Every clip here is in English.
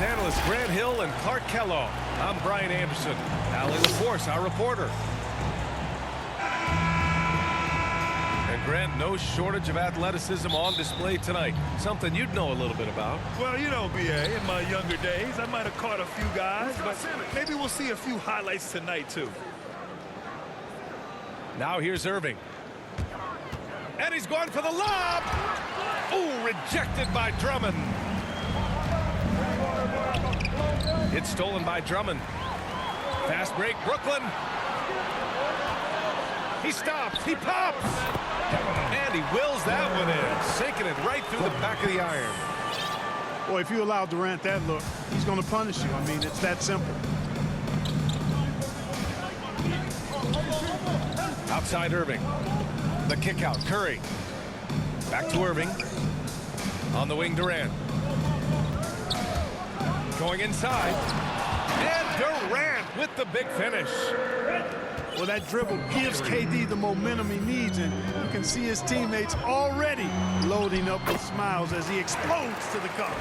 with analysts Grant Hill and Clark Kellogg. I'm Brian Anderson. Allie LaForce, our reporter. And Grant, no shortage of athleticism on display tonight. Something you'd know a little bit about. Well, you know, B.A., in my younger days, I might have caught a few guys, but maybe we'll see a few highlights tonight, too. Now here's Irving. And he's going for the lob. Ooh, rejected by Drummond. It's stolen by Drummond. Fast break, Brooklyn. He stops, he pops. And he wills that one in, sinking it right through the back of the iron. Boy, if you allow Durant that look, he's going to punish you. I mean, it's that simple. Outside Irving. The kick out, Curry. Back to Irving. On the wing, Durant. Going inside. And Durant with the big finish. Well, that dribble gives KD the momentum he needs, and you can see his teammates already loading up with smiles as he explodes to the cup.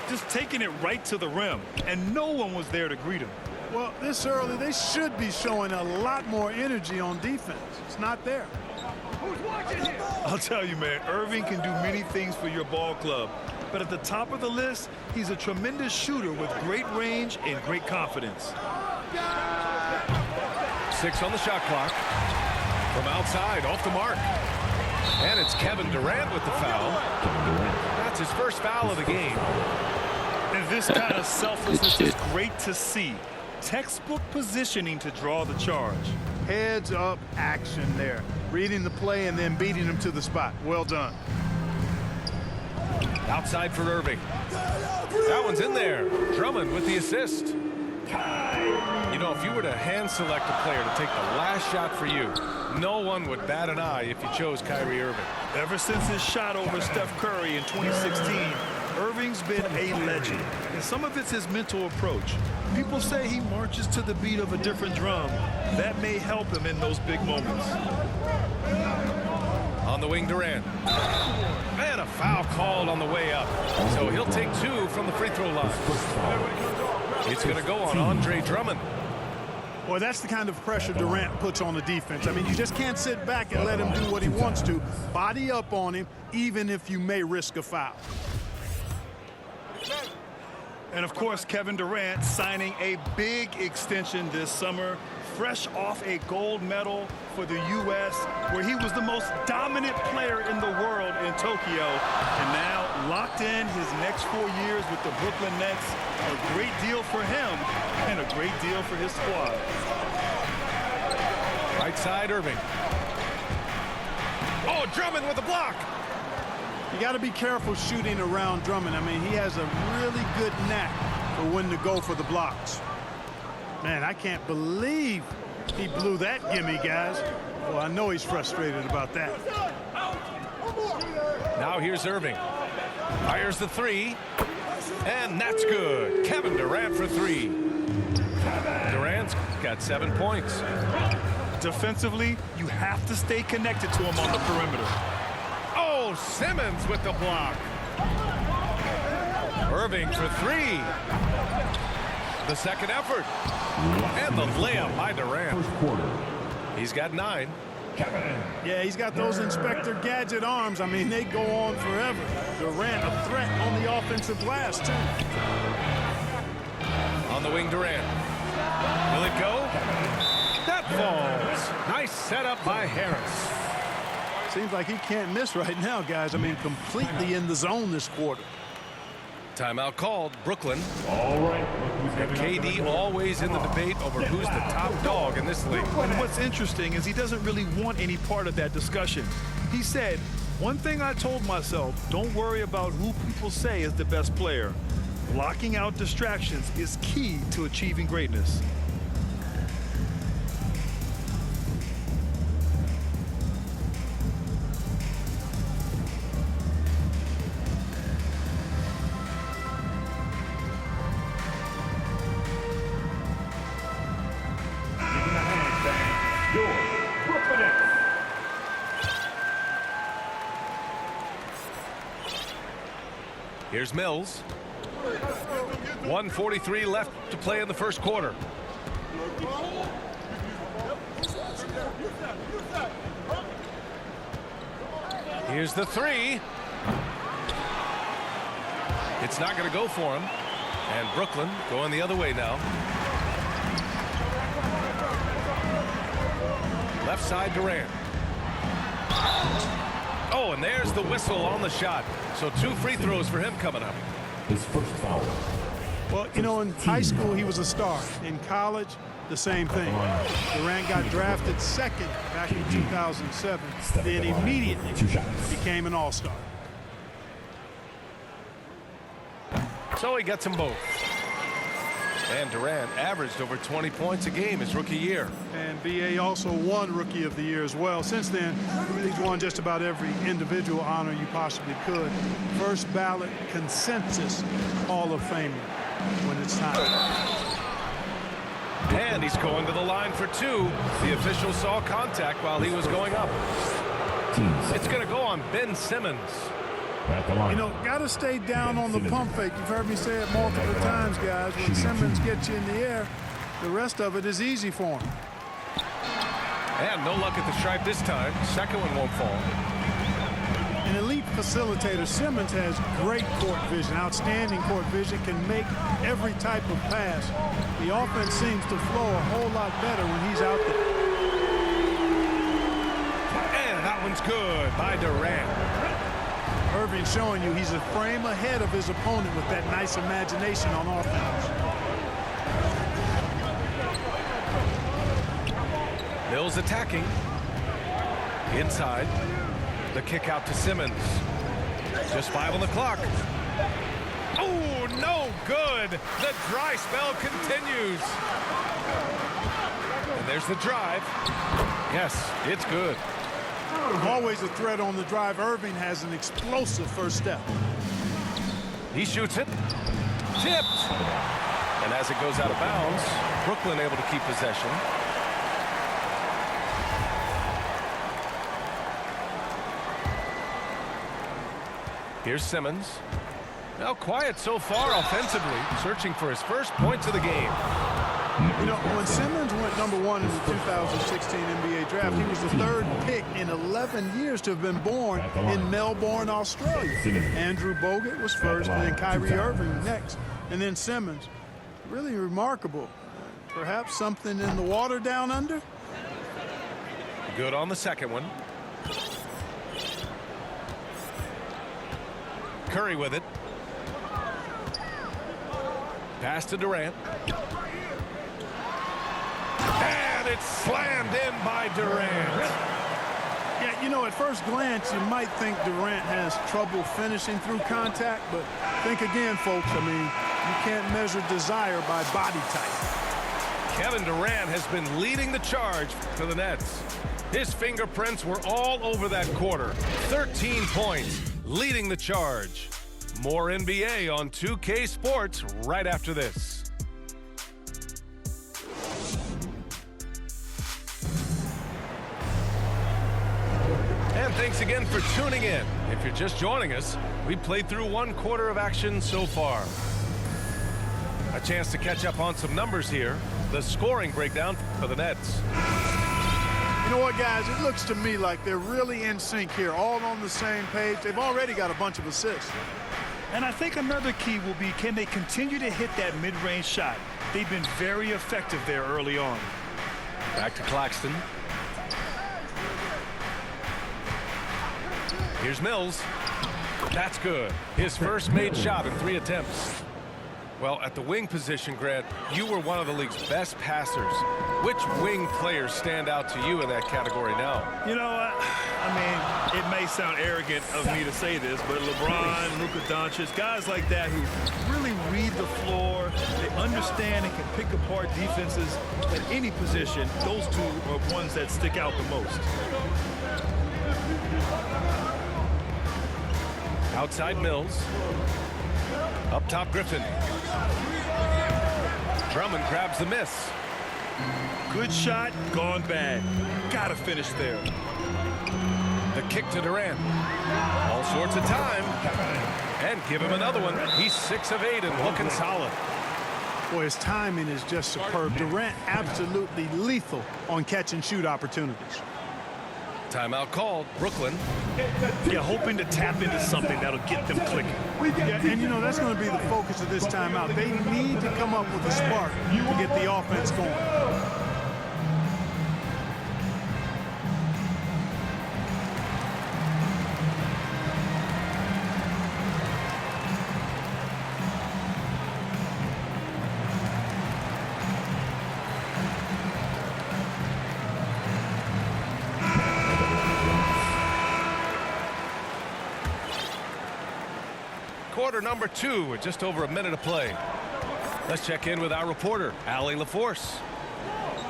Just taking it right to the rim, and no one was there to greet him. Well, this early, they should be showing a lot more energy on defense. It's not there. I'll tell you, man, Irving can do many things for your ball club. But at the top of the list, he's a tremendous shooter with great range and great confidence. 6 on the shot clock. From outside, off the mark. And it's Kevin Durant with the foul. That's his first foul of the game. And this kind of selflessness is great to see. Textbook positioning to draw the charge. Heads up action there. Reading the play and then beating him to the spot. Well done. Outside for Irving. That one's in there. Drummond with the assist. You know, if you were to hand select a player to take the last shot for you, no one would bat an eye if you chose Kyrie Irving. Ever since his shot over Steph Curry in 2016, Irving's been a legend. And some of it's his mental approach. People say he marches to the beat of a different drum. That may help him in those big moments. On the wing, Durant. And a foul called on the way up. So he'll take 2 from the free throw line. It's going to go on Andre Drummond. Well, that's the kind of pressure Durant puts on the defense. I mean, you just can't sit back and let him do what he wants to. Body up on him, even if you may risk a foul. And, of course, Kevin Durant signing a big extension this summer, fresh off a gold medal for the U.S., where he was the most dominant player in the world in Tokyo. And now locked in his next 4 years with the Brooklyn Nets. A great deal for him and a great deal for his squad. Right side, Irving. Oh, Drummond with a block. You got to be careful shooting around Drummond. I mean, he has a really good knack for when to go for the blocks. Man, I can't believe he blew that gimme, guys. Well, I know he's frustrated about that. Now here's Irving. Fires the 3. And that's good. Kevin Durant for 3. Durant's got 7 points. Defensively, you have to stay connected to him on the perimeter. Oh, Simmons with the block. Irving for 3. The second effort. And the layup by Durant. He's got 9. Yeah, he's got those Inspector Gadget arms. I mean, they go on forever. Durant, a threat on the offensive glass, too. On the wing, Durant. Will it go? That falls. Nice setup by Harris. Seems like he can't miss right now, guys. I mean, completely in the zone this quarter. Timeout called. Brooklyn. All right. KD always in the debate over who's the top dog in this league. And what's interesting is he doesn't really want any part of that discussion. He said, one thing I told myself, don't worry about who people say is the best player. Blocking out distractions is key to achieving greatness. Here's Mills. 1:43 left to play in the first quarter. Here's the three. It's not going to go for him. And Brooklyn going the other way now. Left side Durant. Oh, and there's the whistle on the shot. So 2 free throws for him coming up. His first foul. Well, you know, in high school, he was a star. In college, the same thing. Durant got drafted second back in 2007, then immediately became an all-star. So he gets them both. And Durant averaged over 20 points a game his rookie year. And B.A. also won Rookie of the Year as well. Since then, he's won just about every individual honor you possibly could. First ballot consensus Hall of Famer when it's time. And he's going to the line for 2. The official saw contact while he was going up. It's going to go on Ben Simmons. You know, got to stay down on the pump fake. You've heard me say it multiple times, guys. When Simmons gets you in the air, the rest of it is easy for him. And no luck at the stripe this time. Second one won't fall. An elite facilitator, Simmons has great court vision, outstanding court vision, can make every type of pass. The offense seems to flow a whole lot better when he's out there. And that one's good by Durant. Irving showing you he's a frame ahead of his opponent with that nice imagination on offense. Mills attacking. Inside. The kick out to Simmons. Just 5 on the clock. Oh, no good. The dry spell continues. And there's the drive. Yes, it's good. Always a threat on the drive. Irving has an explosive first step. He shoots it. Tipped. And as it goes out of bounds, Brooklyn able to keep possession. Here's Simmons. Now quiet so far offensively, searching for his first points of the game. You know, when Simmons went #1 in the 2016 NBA draft, he was the 3rd pick in 11 years to have been born in Melbourne, Australia. Andrew Bogut was first, and then Kyrie Irving next, and then Simmons. Really remarkable. Perhaps something in the water down under? Good on the second one. Curry with it. Pass to Durant. And it's slammed in by Durant. Yeah, you know, at first glance, you might think Durant has trouble finishing through contact, but think again, folks. I mean, you can't measure desire by body type. Kevin Durant has been leading the charge for the Nets. His fingerprints were all over that quarter. 13 points, leading the charge. More NBA on 2K Sports right after this. And thanks again for tuning in. If you're just joining us, we played through 1 quarter of action so far. A chance to catch up on some numbers here. The scoring breakdown for the Nets. You know what, guys? It looks to me like they're really in sync here, all on the same page. They've already got a bunch of assists. And I think another key will be, can they continue to hit that mid-range shot? They've been very effective there early on. Back to Claxton. Here's Mills. That's good. His first made shot in 3 attempts. Well, at the wing position, Grant, you were one of the league's best passers. Which wing players stand out to you in that category now? You know, I mean, it may sound arrogant of me to say this, but LeBron, Luka Doncic, guys like that who really read the floor, they understand and can pick apart defenses at any position. Those two are ones that stick out the most. Outside Mills. Up top Griffin. Drummond grabs the miss. Good shot, gone bad. Gotta finish there. The kick to Durant. All sorts of time. And give him another one. He's 6 of 8 and looking solid. Boy, his timing is just superb. Durant absolutely lethal on catch and shoot opportunities. Timeout called. Brooklyn. Yeah, hoping to tap into something that'll get them clicking. Yeah, and you know, that's going to be the focus of this timeout. They need to come up with a spark to get the offense going. Quarter number 2 with just over a minute to play. Let's check in with our reporter, Allie LaForce.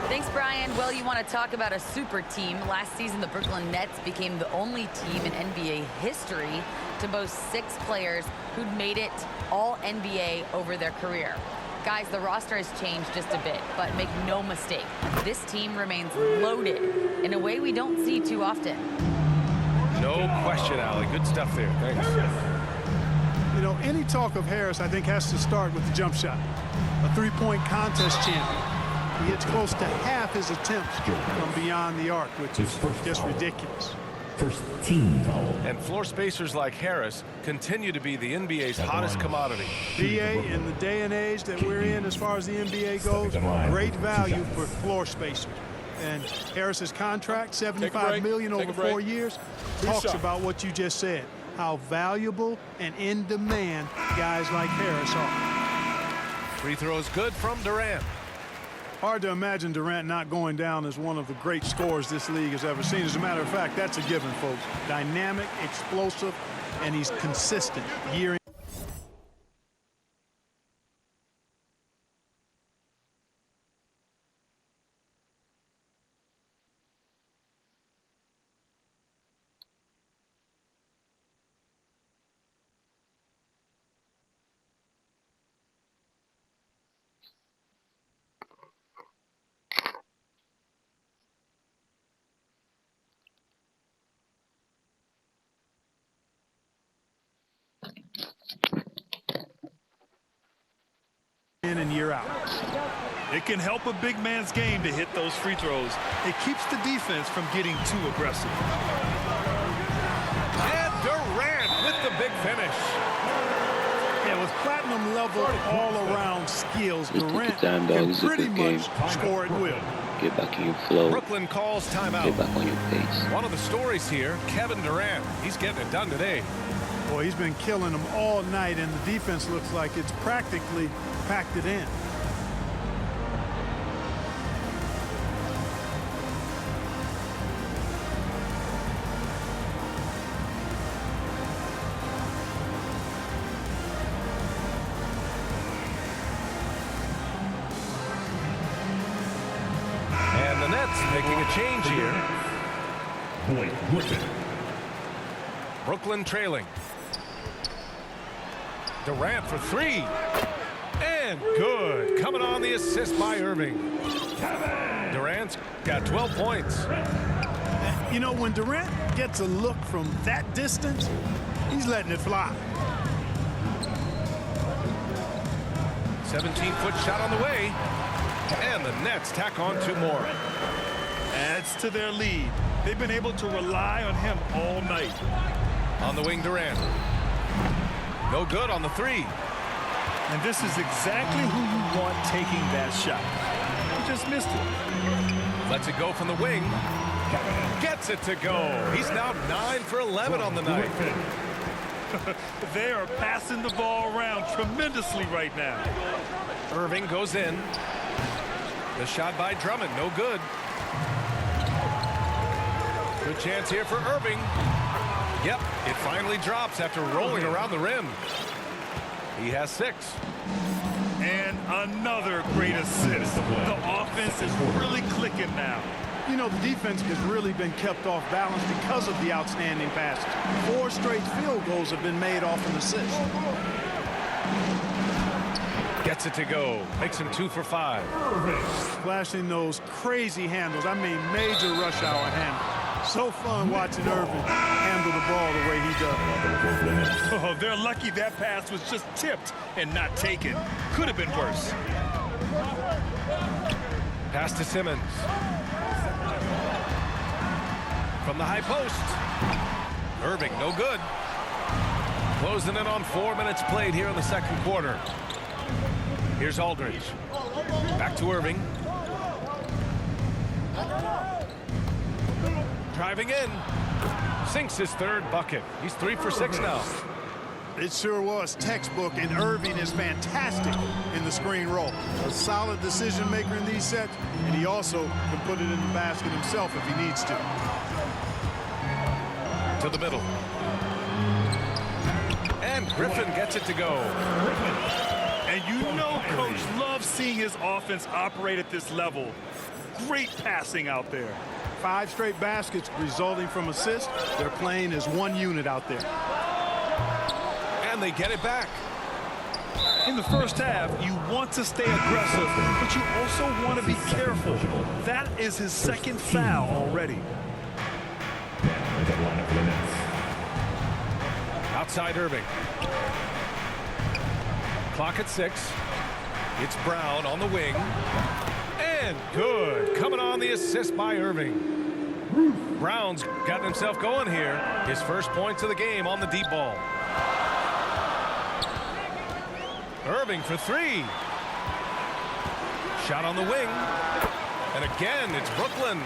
Thanks, Brian. Well, you want to talk about a super team. Last season, the Brooklyn Nets became the only team in NBA history to boast 6 players who'd made it all NBA over their career. Guys, the roster has changed just a bit, but make no mistake, this team remains loaded in a way we don't see too often. No question, Allie. Good stuff there. Thanks. You know, any talk of Harris, I think, has to start with the jump shot. A three-point contest champion. He hits close to half his attempts from beyond the arc, which is just ridiculous. First team foul. And floor spacers like Harris continue to be the NBA's hottest commodity. BA, in the day and age that we're in as far as the NBA goes, great value for floor spacers. And Harris's contract, $75 million over 4 years, talks about what you just said. How valuable and in demand guys like Harris are. Free throws good from Durant. Hard to imagine Durant not going down as one of the great scorers this league has ever seen. As a matter of fact, that's a given, folks. Dynamic, explosive, and he's consistent year in. In and year out. It can help a big man's game to hit those free throws. It keeps the defense from getting too aggressive. And Durant with the big finish. Yeah, with platinum level all-around skills, Just take your Durant time, dog. can It's a pretty good game. much score at will. Get back in your flow. Brooklyn calls timeout. Get back on your pace. One of the stories here, Kevin Durant. He's getting it done today. Boy, he's been killing them all night, and the defense looks like it's practically packed it in. And the Nets making a change here. Blake Griffin. Brooklyn trailing. Durant for 3. And good. Coming on the assist by Irving. Durant's got 12 points. You know, when Durant gets a look from that distance, he's letting it fly. 17-foot shot on the way. And the Nets tack on 2 more. Adds to their lead. They've been able to rely on him all night. On the wing, Durant. No good on the 3. And this is exactly who you want taking that shot. He just missed it. Lets it go from the wing. Gets it to go. He's now 9 for 11 on the night. They are passing the ball around tremendously right now. Irving goes in. The shot by Drummond, no good. Good chance here for Irving. Yep, it finally drops after rolling around the rim. He has 6. And another great assist. The offense is really clicking now. You know, the defense has really been kept off balance because of the outstanding passes. 4 straight field goals have been made off an assist. Gets it to go. Makes him 2 for 5. Flashing those crazy handles. I mean, major rush hour handles. So fun watching Irving handle the ball the way he does. Oh, they're lucky that pass was just tipped and not taken. Could have been worse. Pass to Simmons. From the high post. Irving, no good. Closing in on 4 minutes played here in the second quarter. Here's Aldridge. Back to Irving. Driving in. Sinks his third bucket. He's 3 for 6 now. It sure was textbook, and Irving is fantastic in the screen roll. A solid decision maker in these sets, and he also can put it in the basket himself if he needs to. To the middle. And Griffin gets it to go. And you know Coach loves seeing his offense operate at this level. Great passing out there. 5 straight baskets resulting from assists. They're playing as one unit out there. And they get it back. In the first half, you want to stay aggressive, but you also want to be careful. That is his second foul already. At the line of limits. Outside Irving. Clock at 6. It's Brown on the wing. And good. Coming on the assist by Irving. Brown's got himself going here. His first points of the game on the deep ball. Irving for 3. Shot on the wing. And again, it's Brooklyn.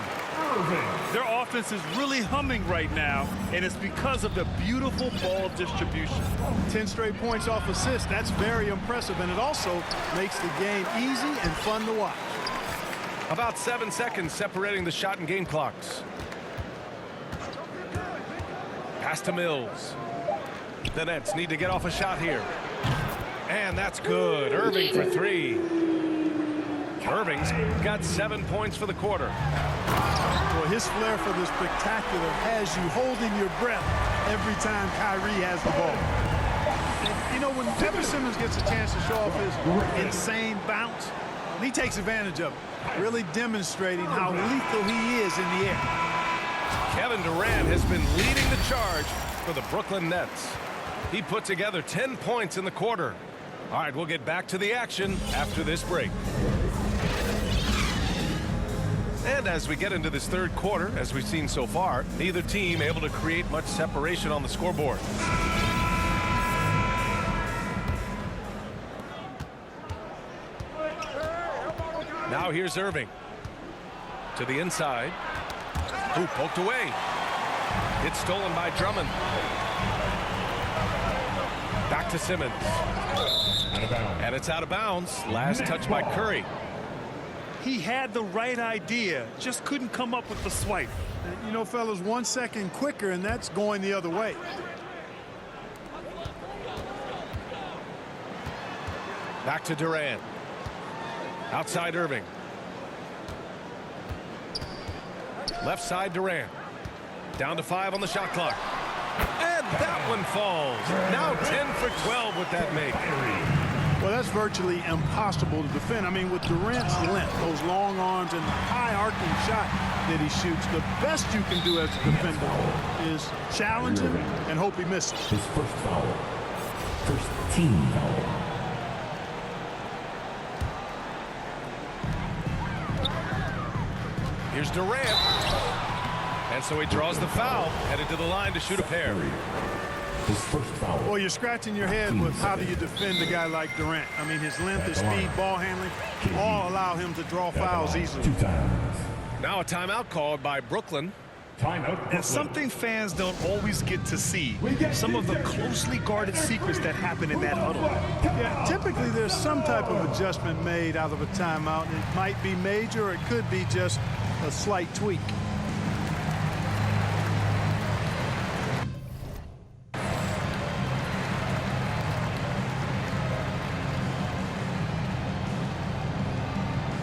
Their offense is really humming right now, and it's because of the beautiful ball distribution. 10 straight points off assists. That's very impressive, and it also makes the game easy and fun to watch. About 7 seconds separating the shot and game clocks. Pass to Mills. The Nets need to get off a shot here. And that's good. Irving for 3. Irving's got 7 points for the quarter. Well, his flair for the spectacular has you holding your breath every time Kyrie has the ball. And, you know, when Ben Simmons gets a chance to show off his insane bounce, he takes advantage of it, really demonstrating how lethal he is in the air. Kevin Durant has been leading the charge for the Brooklyn Nets. He put together 10 points in the quarter. All right, we'll get back to the action after this break. And as we get into this third quarter, as we've seen so far, neither team able to create much separation on the scoreboard. Now here's Irving. To the inside. Who poked away. It's stolen by Drummond. Back to Simmons. And it's out of bounds. Last touch by Curry. He had the right idea, just couldn't come up with the swipe. You know, fellas, 1 second quicker, and that's going the other way. Back to Durant. Outside Irving. Left side Durant. Down to 5 on the shot clock. And that one falls. Now 10 for 12 with that make. Well, that's virtually impossible to defend. I mean, with Durant's length, those long arms, and the high arcing shot that he shoots, the best you can do as a defender is challenge him and hope he misses. His first foul. First team foul. Here's Durant. And so he draws the foul, headed to the line to shoot a pair. His first foul. Well, you're scratching your head with how do you defend a guy like Durant. I mean, his length, his speed, ball handling, all allow him to draw fouls easily. 2 times. Now a timeout called by Brooklyn. Timeout. And something fans don't always get to see, some of the closely guarded secrets that happen in that huddle. Yeah, typically there's some type of adjustment made out of a timeout, and it might be major or it could be just a slight tweak.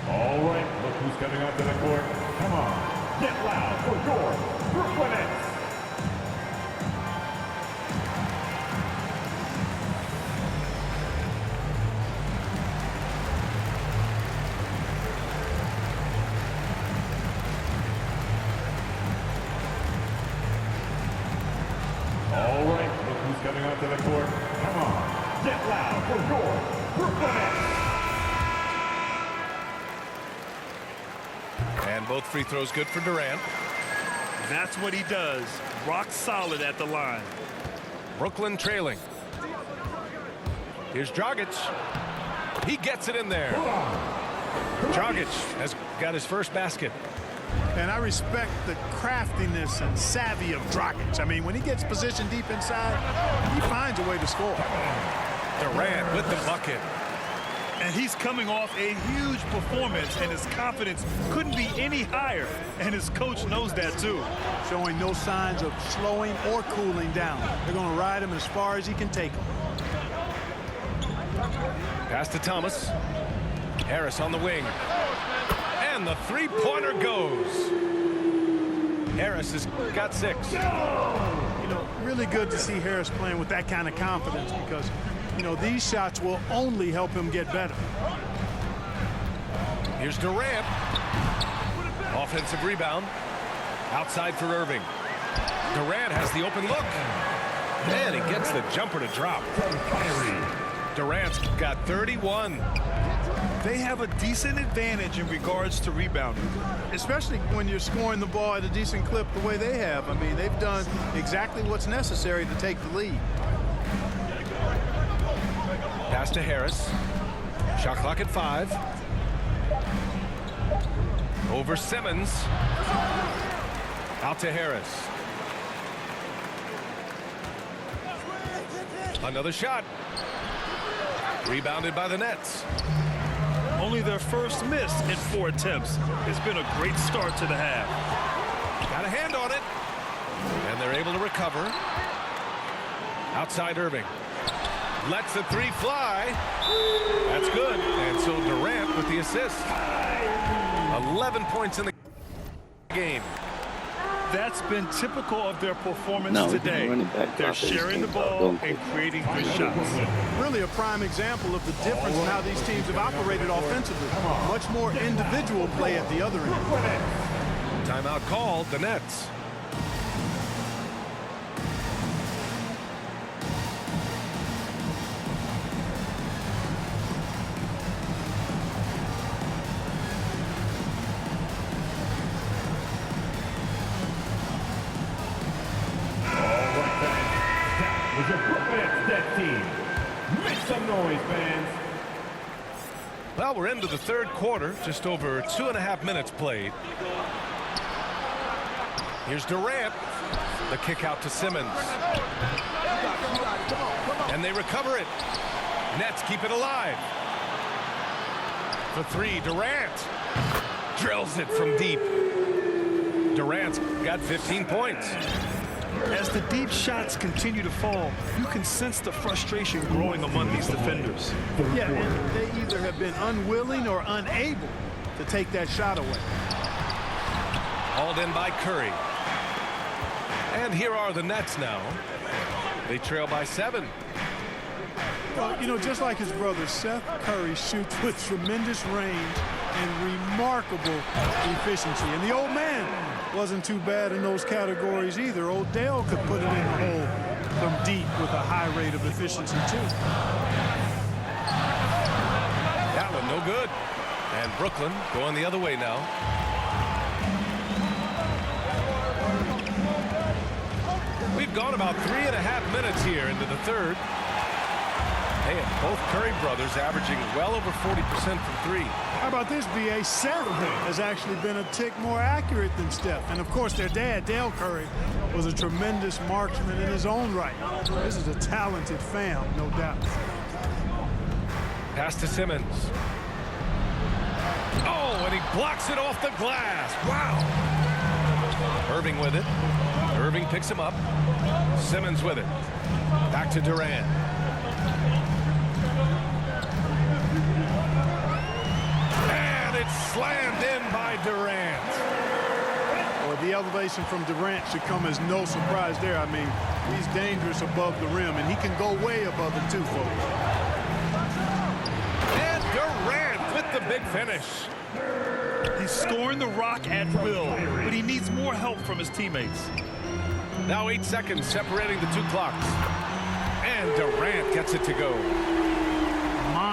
All right, look who's coming onto the court. Come on, get loud for your Brooklyn Nets. Brooklyn Nets. And both free throws good for Durant. That's what he does. Rock solid at the line. Brooklyn trailing. Here's Dragic. He gets it in there. Dragic has got his first basket. And I respect the craftiness and savvy of Dragic. I mean, when he gets positioned deep inside, he finds a way to score. Durant with the bucket. And he's coming off a huge performance, and his confidence couldn't be any higher. And his coach knows that, too. Showing no signs of slowing or cooling down. They're going to ride him as far as he can take him. Pass to Thomas. Harris on the wing. And the three-pointer goes. Harris has got 6. You know, really good to see Harris playing with that kind of confidence because, you know, these shots will only help him get better. Here's Durant. Offensive rebound. Outside for Irving. Durant has the open look. And he gets the jumper to drop. Durant's got 31. They have a decent advantage in regards to rebounding. Especially when you're scoring the ball at a decent clip the way they have. I mean, they've done exactly what's necessary to take the lead. Pass to Harris. Shot clock at 5. Over Simmons. Out to Harris. Another shot. Rebounded by the Nets. Only their first miss in 4 attempts. It's been a great start to the half. Got a hand on it. And they're able to recover. Outside Irving. Lets the 3 fly. That's good. And so Durant with the assist. 11 points in the game. That's been typical of their performance No, today. running back They're off his sharing the team. ball and creating good shots. Really a prime example of the difference in how these teams have operated offensively. Much more individual play at the other end. Timeout called, the Nets. Is your Brooklyn Nets team. Make some noise, fans. Well, we're into the third quarter, just over 2.5 minutes played. Here's Durant. The kick out to Simmons. And they recover it. Nets keep it alive. For 3, Durant. Drills it from deep. Durant's got 15 points. As the deep shots continue to fall, you can sense the frustration growing among these defenders. Yeah, and they either have been unwilling or unable to take that shot away. Hauled in by Curry. And here are the Nets now. They trail by 7. Well, you know, just like his brother, Seth Curry shoots with tremendous range and remarkable efficiency. And the old man wasn't too bad in those categories either. Odell could put it in the hole from deep with a high rate of efficiency, too. That one no good. And Brooklyn going the other way now. We've gone about 3.5 minutes here into the third. Hey, and both Curry brothers averaging well over 40% from 3. How about this, B.A.? Seth has actually been a tick more accurate than Steph. And, of course, their dad, Dale Curry, was a tremendous marksman in his own right. This is a talented fam, no doubt. Pass to Simmons. Oh, and he blocks it off the glass. Wow. Irving with it. Irving picks him up. Simmons with it. Back to Durant. And it's slammed in by Durant. Well, the elevation from Durant should come as no surprise there. I mean, he's dangerous above the rim, and he can go way above it too, folks. And Durant with the big finish. He's scoring the rock at will, but he needs more help from his teammates. Now 8 seconds separating the 2 clocks. And Durant gets it to go.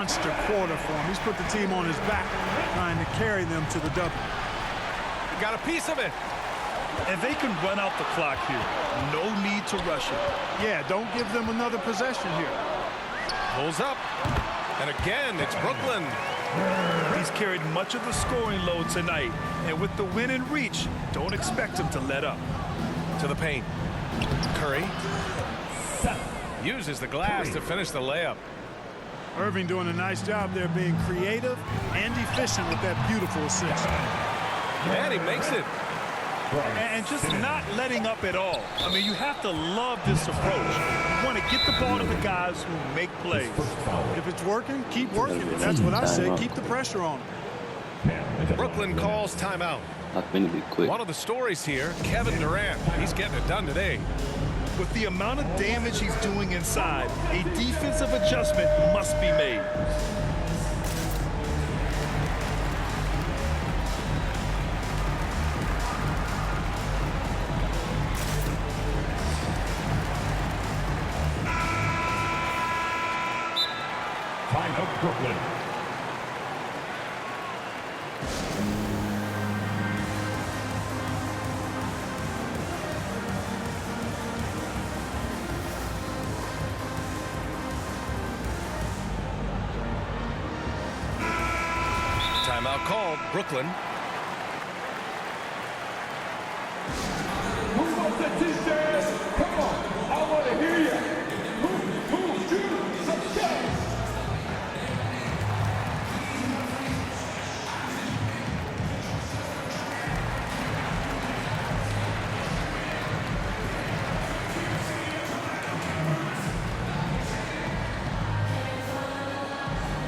monster quarter for him. He's put the team on his back, trying to carry them to the W. Got a piece of it. And they can run out the clock here. No need to rush it. Yeah, don't give them another possession here. Pulls up. And again, it's Brooklyn. He's carried much of the scoring load tonight. And with the win in reach, don't expect him to let up. To the paint. Curry uses the glass to finish the layup. Irving doing a nice job there, being creative and efficient with that beautiful assist. And he makes it. And just not letting up at all. I mean, you have to love this approach. You want to get the ball to the guys who make plays. If it's working, keep working it. That's what I say. Keep the pressure on them. Brooklyn calls timeout. Not going to be quick. One of the stories here, Kevin Durant. He's getting it done today. With the amount of damage he's doing inside, a defensive adjustment must be made. Time of Brooklyn. Timeout called. Brooklyn. Move up the t-shirts. Come on. I want to hear you. Move, shoot, let's go.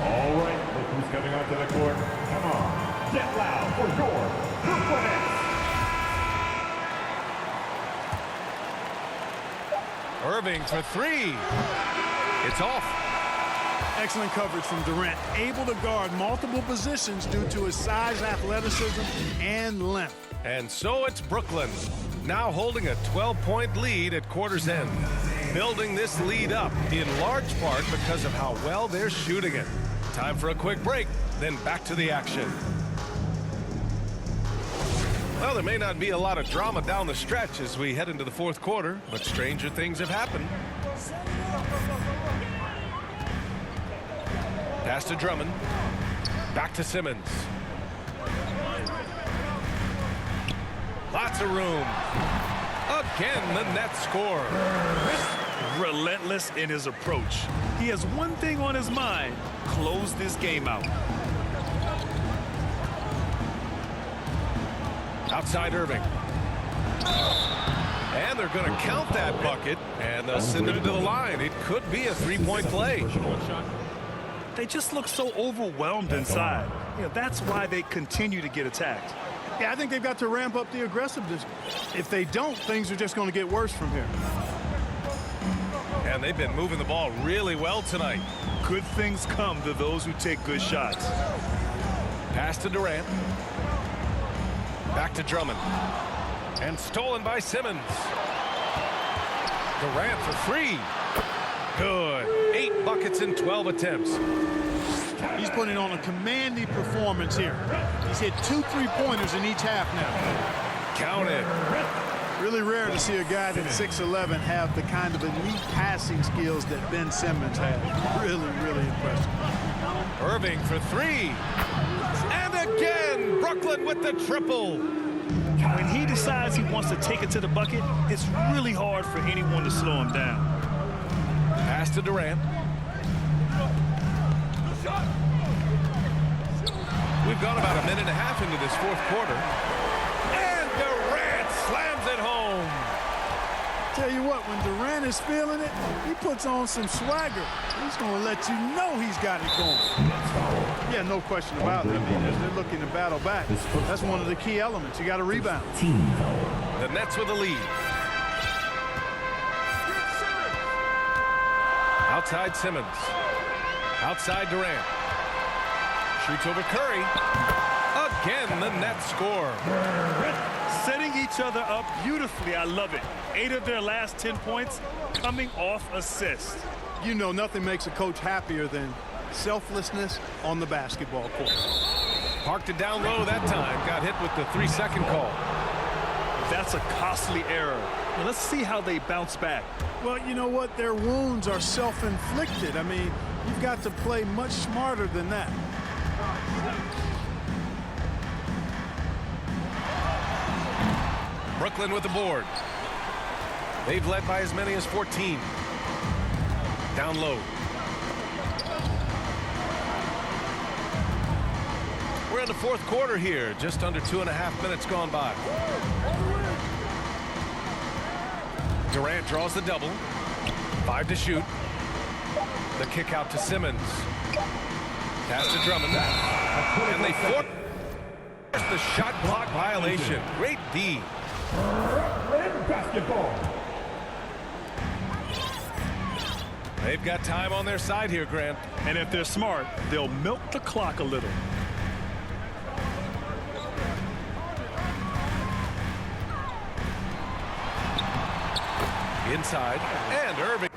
All right, look who's coming onto the court. Come on, get loud for your Brooklyn Nets. Irving for three. It's off. Excellent coverage from Durant, able to guard multiple positions due to his size, athleticism, and length. And so it's Brooklyn, now holding a 12-point lead at quarter's end. Building this lead up in large part because of how well they're shooting it. Time for a quick break, then back to the action. Well, there may not be a lot of drama down the stretch as we head into the fourth quarter, but stranger things have happened. Pass to Drummond. Back to Simmons. Lots of room. Again, the Nets score. Relentless in his approach. He has one thing on his mind: close this game out. Outside Irving. And they're going to count that bucket, and they'll send it to the line. It could be a three-point play. They just look so overwhelmed inside. You know, that's why they continue to get attacked. Yeah, I think they've got to ramp up the aggressiveness. If they don't, things are just going to get worse from here. And they've been moving the ball really well tonight. Good things come to those who take good shots. Pass to Durant. Back to Drummond. And stolen by Simmons. Durant for three. Good. 8 buckets in 12 attempts. He's putting on a commanding performance here. He's hit 2 3-pointers in each half now. Count it. Really rare to see a guy that's 6'11" have the kind of elite passing skills that Ben Simmons has. Really, really impressive. Irving for three. And again, Brooklyn with the triple. When he decides he wants to take it to the bucket, it's really hard for anyone to slow him down. Pass to Durant. We've gone about a minute and a half into this fourth quarter. And Durant slams it home. Tell you what, when Durant is feeling it, he puts on some swagger. He's going to let you know he's got it going. Yeah, no question about it. I mean, as they're looking to battle back, that's one of the key elements. You got to rebound. The Nets with the lead. Outside Simmons. Outside Durant. Shoots over Curry. Again, the Nets score. Setting each other up beautifully. I love it. 8 of their last 10 points coming off assists. You know, nothing makes a coach happier than selflessness on the basketball court. Parked it down low that time. Got hit with the 3-second call. That's a costly error. Now let's see how they bounce back. Well, you know what? Their wounds are self-inflicted. I mean, you've got to play much smarter than that. Brooklyn with the board. They've led by as many as 14. Down low. We're in the fourth quarter here. Just under 2.5 minutes gone by. Durant draws the double. 5 to shoot. The kick out to Simmons. Pass to Drummond. And they force the shot clock violation. Great D. Brooklyn basketball. They've got time on their side here, Grant. And if they're smart, they'll milk the clock a little. Inside, and Irving.